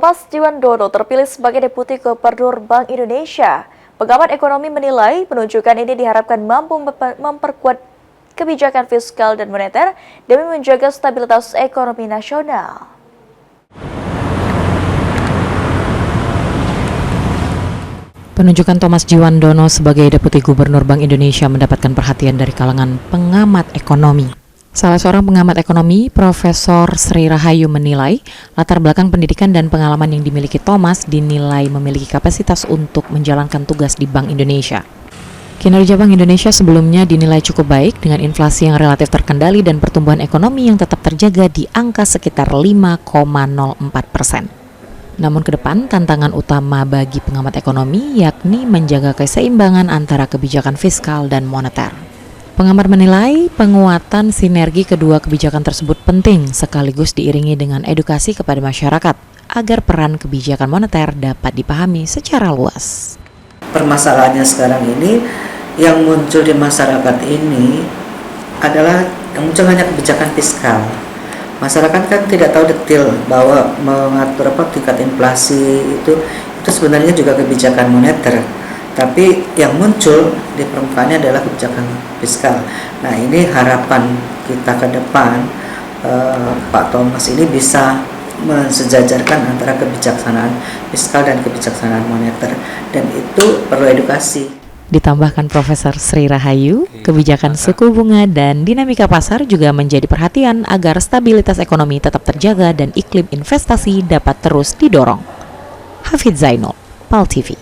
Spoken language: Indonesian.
Thomas Jiwandono terpilih sebagai Deputi Gubernur Bank Indonesia. Pengamat ekonomi menilai penunjukan ini diharapkan mampu memperkuat kebijakan fiskal dan moneter demi menjaga stabilitas ekonomi nasional. Penunjukan Thomas Jiwandono sebagai Deputi Gubernur Bank Indonesia mendapatkan perhatian dari kalangan pengamat ekonomi. Salah seorang pengamat ekonomi, Profesor Sri Rahayu menilai latar belakang pendidikan dan pengalaman yang dimiliki Thomas dinilai memiliki kapasitas untuk menjalankan tugas di Bank Indonesia. Kinerja Bank Indonesia sebelumnya dinilai cukup baik dengan inflasi yang relatif terkendali dan pertumbuhan ekonomi yang tetap terjaga di angka sekitar 5,04%. Namun ke depan, tantangan utama bagi pengamat ekonomi yakni menjaga keseimbangan antara kebijakan fiskal dan moneter. Pengamat menilai penguatan sinergi kedua kebijakan tersebut penting sekaligus diiringi dengan edukasi kepada masyarakat agar peran kebijakan moneter dapat dipahami secara luas. Permasalahannya sekarang ini yang muncul di masyarakat ini adalah yang muncul hanya kebijakan fiskal. Masyarakat kan tidak tahu detail bahwa mengatur tingkat inflasi itu sebenarnya juga kebijakan moneter. Tapi yang muncul di permukaannya adalah kebijakan fiskal. Nah, ini harapan kita ke depan, Pak Thomas ini bisa mensejajarkan antara kebijaksanaan fiskal dan kebijaksanaan moneter, dan itu perlu edukasi. Ditambahkan Profesor Sri Rahayu, kebijakan suku bunga dan dinamika pasar juga menjadi perhatian agar stabilitas ekonomi tetap terjaga dan iklim investasi dapat terus didorong. Hafidz Zainul, PAL TV.